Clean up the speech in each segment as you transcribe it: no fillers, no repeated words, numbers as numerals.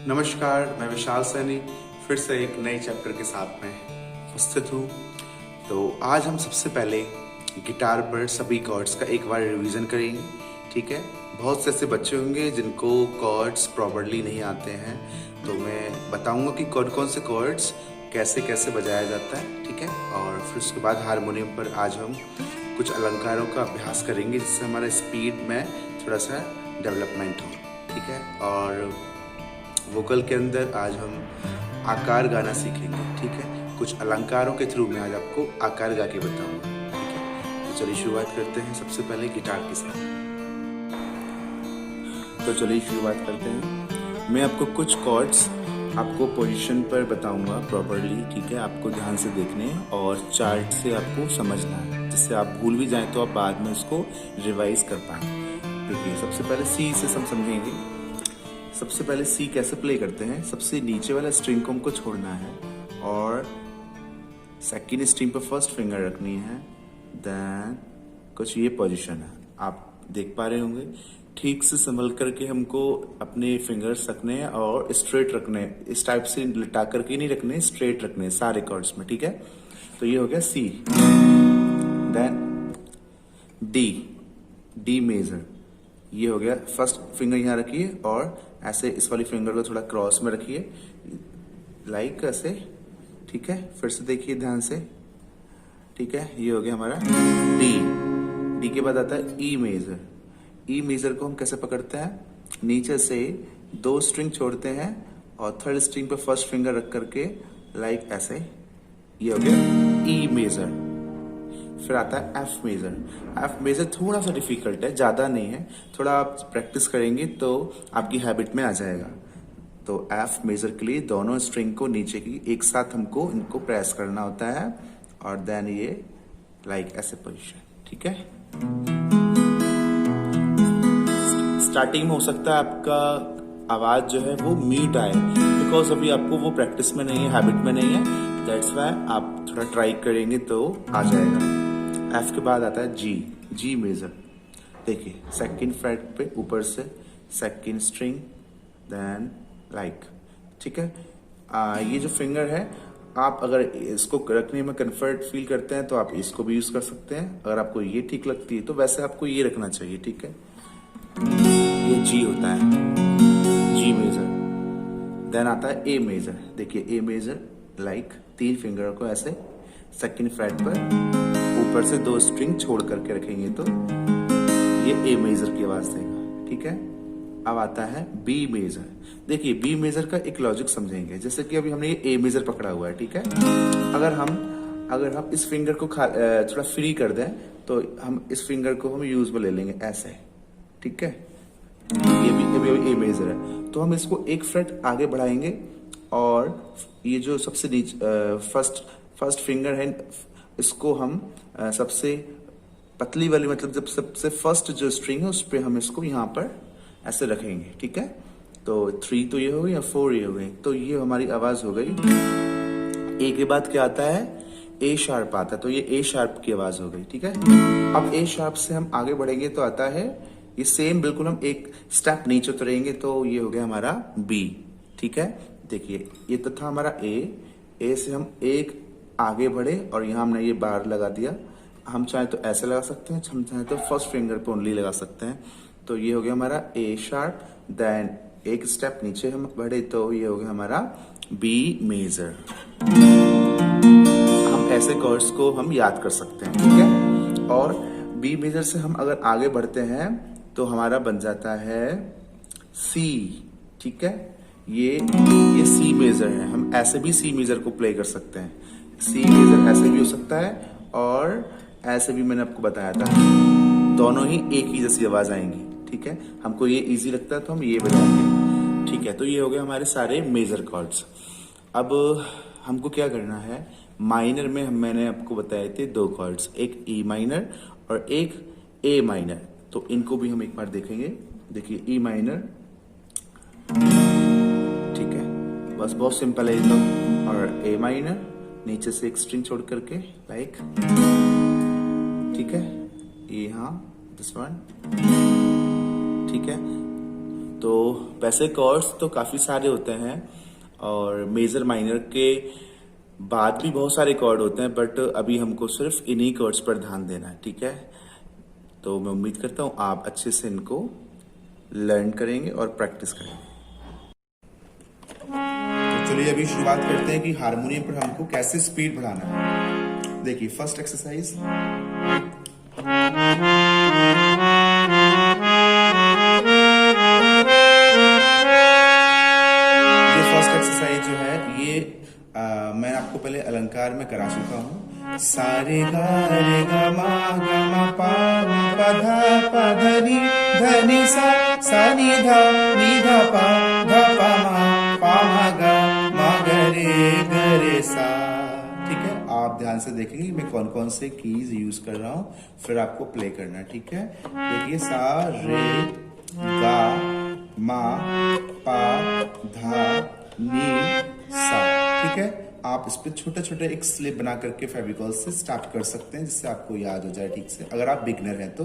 नमस्कार, मैं विशाल सैनी फिर से एक नए चैप्टर के साथ में उपस्थित हूँ। तो आज हम सबसे पहले गिटार पर सभी कॉर्ड्स का एक बार रिवीजन करेंगे। ठीक है, बहुत से ऐसे बच्चे होंगे जिनको कॉर्ड्स प्रॉपरली नहीं आते हैं, तो मैं बताऊंगा कि कौन से कॉर्ड्स कैसे कैसे बजाया जाता है। ठीक है, और फिर उसके बाद हारमोनियम पर आज हम कुछ अलंकारों का अभ्यास करेंगे जिससे हमारा स्पीड में थोड़ा सा डेवलपमेंट हो। ठीक है, और वोकल के अंदर आज हम आकार गाना सीखेंगे। ठीक है, कुछ अलंकारों के थ्रू मैं आज आपको आकार गा के बताऊंगा। ठीक है, तो चलिए शुरुआत करते हैं सबसे पहले गिटार के साथ। तो चलिए शुरुआत करते हैं। मैं आपको कुछ कॉर्ड्स आपको पोजीशन पर बताऊंगा प्रॉपरली। ठीक है, आपको ध्यान से देखने हैं और चार्ट से आपको समझना है, जिससे आप भूल भी जाएं तो आप बाद में उसको रिवाइज कर पाएं। देखिए, सबसे पहले सी से हम समझेंगे। सबसे पहले सी कैसे प्ले करते हैं। सबसे नीचे वाला स्ट्रिंग को हमको छोड़ना है और सेकंड स्ट्रिंग पर फर्स्ट फिंगर रखनी है। देन कुछ ये पोजीशन है, आप देख पा रहे होंगे। ठीक से संभल करके हमको अपने फिंगर्स रखने हैं और स्ट्रेट रखने हैं। इस टाइप से लटा करके नहीं रखने, स्ट्रेट रखने हैं सारे कॉर्ड्स में। ठीक है, तो ये हो गया सी। देन डी, डी मेजर, ये हो गया। फर्स्ट फिंगर यहाँ रखिए और ऐसे इस वाली फिंगर को थोड़ा क्रॉस में रखिए, लाइक ऐसे। ठीक है, फिर से देखिए ध्यान से। ठीक है, ये हो गया हमारा डी। डी के बाद आता है ई मेजर। ई मेजर को हम कैसे पकड़ते हैं, नीचे से दो स्ट्रिंग छोड़ते हैं और थर्ड स्ट्रिंग पे फर्स्ट फिंगर रख करके लाइक ऐसे, ये हो गया ई मेजर। फिर आता है एफ मेजर। एफ मेजर थोड़ा सा डिफिकल्ट है, ज्यादा नहीं है, थोड़ा आप प्रैक्टिस करेंगे तो आपकी हैबिट में आ जाएगा। तो एफ मेजर के लिए दोनों स्ट्रिंग को नीचे की एक साथ हमको इनको प्रेस करना होता है और देन ये लाइक ऐसे पोजीशन। ठीक है, स्टार्टिंग में हो सकता है आपका आवाज जो है वो म्यूट आए, बिकॉज अभी आपको वो प्रैक्टिस में नहीं है, हैबिट में नहीं है। दैट्स व्हाई आप थोड़ा ट्राई करेंगे तो आ जाएगा। एफ के बाद आता है जी, जी मेजर। देखिए, सेकंड फ्रेट पे ऊपर से सेकंड स्ट्रिंग, देन लाइक। ठीक है, ये जो फिंगर है, आप अगर इसको रखने में कंफर्ट फील करते हैं तो आप इसको भी यूज कर सकते हैं। अगर आपको ये ठीक लगती है तो वैसे आपको ये रखना चाहिए। ठीक है, ये जी होता है, जी मेजर। देन आता है ए मेजर। देखिए, ए मेजर लाइक तीन फिंगर को ऐसे सेकंड फ्रेट पर ऊपर से दो स्ट्रिंग छोड़ करके रखेंगे तो ये ए मेजर की आवाज देगा। ठीक है, अब आता है बी मेजर। देखिए, बी मेजर का एक लॉजिक समझेंगे। जैसे कि अभी हमने ये ए मेजर पकड़ा हुआ है। ठीक है, अगर हम इस फिंगर को थोड़ा फ्री कर दें तो हम इस फिंगर को हम यूज में ले लेंगे ऐसे। ठीक है, ये भी ए मेजर है, तो हम इसको एक फ्रेट आगे बढ़ाएंगे और ये जो सबसे नीचे फर्स्ट फिंगर है, इसको हम सबसे पतली वाली, मतलब जब सबसे फर्स्ट जो स्ट्रिंग है उस पे हम इसको यहाँ पर ऐसे रखेंगे। ठीक है, तो 3 तो ये हो गई और 4 ये हो गई, तो ये हमारी आवाज हो गई। ए के बाद क्या आता है, ए शार्प आता है, तो ये ए शार्प की आवाज हो गई। ठीक है, अब ए शार्प से हम आगे बढ़ेंगे तो आता है ये सेम, बिल्कुल हम एक स्टेप नीचे उतरेंगे तो ये हो गया हमारा बी। ठीक है, देखिए, ये तो था हमारा ए से हम एक आगे बढ़े और यहाँ हमने ये बार लगा दिया। हम चाहे तो ऐसे लगा सकते हैं, हम चाहे तो फर्स्ट फिंगर पे ओनली लगा सकते हैं। तो ये हो गया हमारा ए शार्प। देन एक स्टेप नीचे हम बढ़े तो ये हो गया हमारा बी मेजर। हम ऐसे कॉर्ड्स को हम याद कर सकते हैं। ठीक है, और बी मेजर से हम अगर आगे बढ़ते हैं तो हमारा बन जाता है सी। ठीक है, ये सी मेजर है। हम ऐसे भी सी मेजर को प्ले कर सकते हैं। सी मेजर ऐसे भी हो सकता है और ऐसे भी, मैंने आपको बताया था, दोनों ही एक ही जैसी आवाज आएंगी। ठीक है, हमको ये इजी लगता है तो हम ये बजाएंगे। ठीक है, तो ये हो गए हमारे सारे मेजर कॉर्ड्स। अब हमको क्या करना है, माइनर में मैंने आपको बताए थे दो कॉर्ड्स, एक ई माइनर और एक ए माइनर। तो इनको भी हम एक बार देखेंगे। देखिए, ई माइनर, ठीक है, बस बहुत सिंपल है ये तो। और ए माइनर, नीचे से एक स्ट्रिंग छोड़ करके लाइक। ठीक है, ये, हाँ, दिस वन। ठीक है, तो वैसे कॉर्ड्स तो काफ़ी सारे होते हैं और मेजर माइनर के बाद भी बहुत सारे कॉर्ड होते हैं, बट अभी हमको सिर्फ इन्हीं कॉर्ड्स पर ध्यान देना है, ठीक है। तो मैं उम्मीद करता हूँ आप अच्छे से इनको लर्न करेंगे और प्रैक्टिस करेंगे। तो चलिए अभी शुरुआत करते हैं कि हारमोनियम पर हमको कैसे स्पीड बढ़ाना है। देखिए फर्स्ट एक्सरसाइज, ये फर्स्ट एक्सरसाइज जो है ये मैं आपको पहले अलंकार में करा चुका हूँ। सारे गा रे गा मा पा धा पा धनी धनी सा नी धा पा मा गा रे सा। ठीक है, आप ध्यान से देखेंगे मैं कौन कौन से कीज यूज कर रहा हूँ, फिर आपको प्ले करना है। ठीक है, देखिए सा रे गा मा पा धा नी सा। ठीक है, आप इस पे छोटे छोटे एक स्लिप बना करके फेविकॉल से स्टार्ट कर सकते हैं, जिससे आपको याद हो जाए ठीक से, अगर आप बिगनर हैं तो।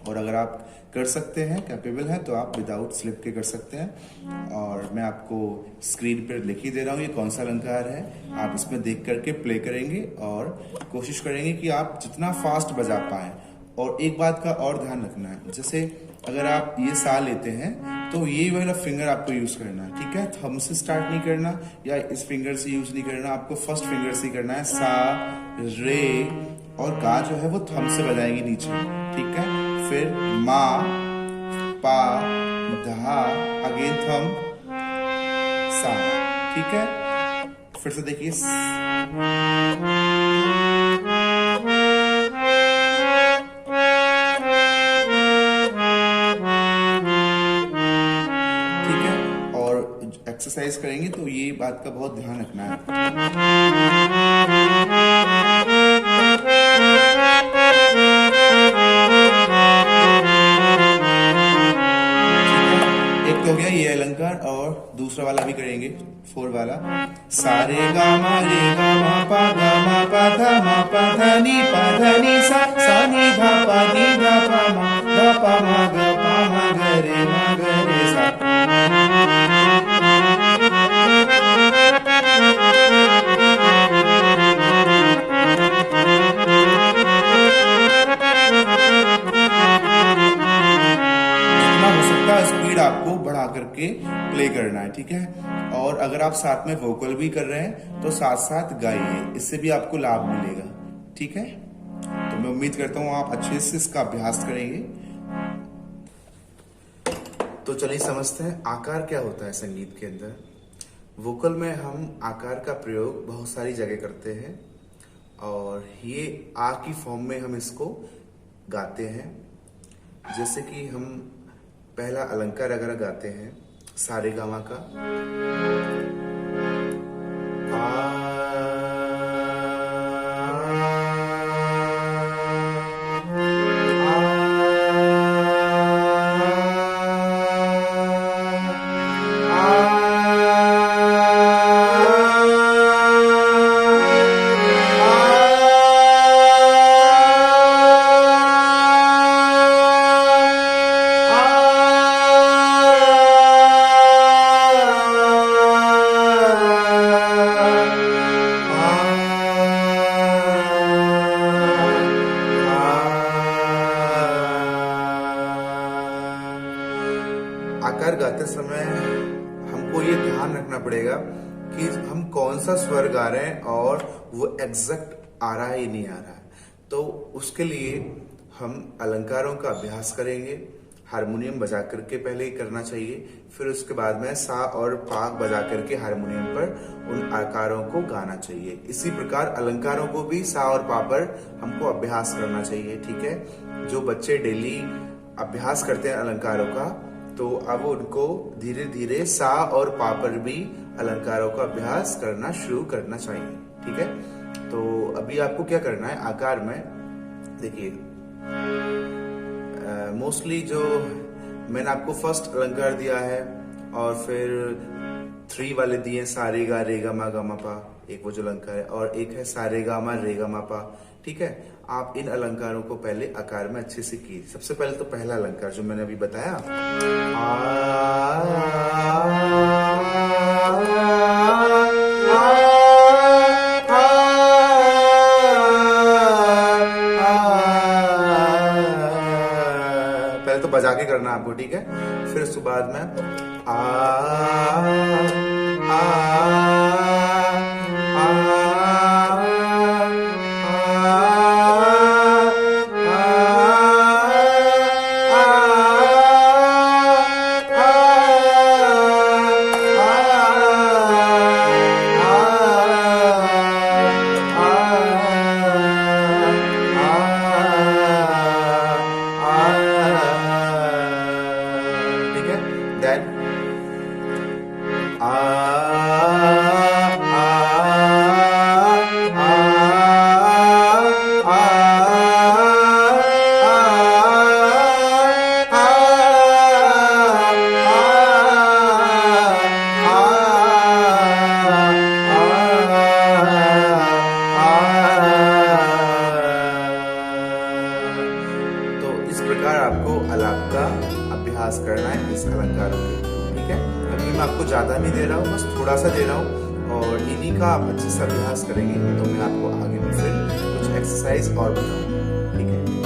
और अगर आप कर सकते हैं, कैपेबल हैं, तो आप विदाउट स्लिप के कर सकते हैं। और मैं आपको स्क्रीन पर लिख ही दे रहा हूँ ये कौन सा अलंकार है, आप इसमें देख करके प्ले करेंगे और कोशिश करेंगे कि आप जितना फास्ट बजा पाएं। और एक बात का और ध्यान रखना है, जैसे अगर आप ये सा लेते हैं तो ये वाला फिंगर आपको यूज करना है। ठीक है, थंब से स्टार्ट नहीं करना या इस फिंगर से यूज नहीं करना, आपको फर्स्ट फिंगर से करना है। सा रे और गा जो है वो थंब से बजाएंगे नीचे। ठीक है, फिर मा पा धा अगेन थंब सा। ठीक है, फिर से देखिए एक्सरसाइज करेंगे तो ये बात का बहुत ध्यान रखना है। एक तो हो गया ये अलंकार, और दूसरा वाला भी करेंगे, 4 वाला। सारे गा मा पा धा नी सा नी धा पा मा गा रे सा। स्पीड आपको बढ़ा करके प्ले करना है। ठीक है, और अगर आप साथ में वोकल भी कर रहे हैं तो साथ साथ गाइए, इससे भी आपको लाभ मिलेगा। ठीक है, तो मैं उम्मीद करता हूं आप अच्छे से इसका अभ्यास करेंगे। तो चलिए समझते हैं आकार क्या होता है संगीत के अंदर। वोकल में हम आकार का प्रयोग बहुत सारी जगह करते हैं और ये आ की फॉर्म में हम इसको गाते हैं। जैसे कि हम पहला अलंकार अगर गाते हैं सारे गामा का, आकार गाते समय हमको ये ध्यान रखना पड़ेगा कि हम कौन सा स्वर गा रहे हैं और वो एग्जैक्ट आ रहा है या नहीं आ रहा है। तो उसके लिए हम अलंकारों का अभ्यास करेंगे, हारमोनियम बजा करके पहले ही करना चाहिए, फिर उसके बाद में सा और पा बजा करके हारमोनियम पर उन आकारों को गाना चाहिए। इसी प्रकार अलंकारों को भी सा और पा पर हमको अभ्यास करना चाहिए। ठीक है, जो बच्चे डेली अभ्यास करते हैं अलंकारों का, तो अब उनको धीरे धीरे सा और पा पर भी अलंकारों का अभ्यास करना शुरू करना चाहिए। ठीक है, तो अभी आपको क्या करना है, आकार में देखिए मोस्टली जो मैंने आपको फर्स्ट अलंकार दिया है और फिर 3 वाले दिए, सारे गा रे गा मा पा, एक वो जो अलंकार है, और एक है सारे गा मा रे गा मा पा, ठीक है। आप इन अलंकारों को पहले आकार में अच्छे से कीजिए। सबसे पहले तो पहला अलंकार जो मैंने अभी बताया, पहले तो बजा के करना आपको, ठीक है। फिर उसके बाद में ठीक है। देन तो इस प्रकार आपको आलाप का अभ्यास करना है इस अलंकारों के, ठीक है। अभी मैं आपको ज्यादा नहीं दे रहा हूँ, बस थोड़ा सा दे रहा हूँ, और इन्हीं का आप अच्छे से अभ्यास करेंगे तो मैं आपको आगे में फिर कुछ एक्सरसाइज और बताऊंगा, ठीक है।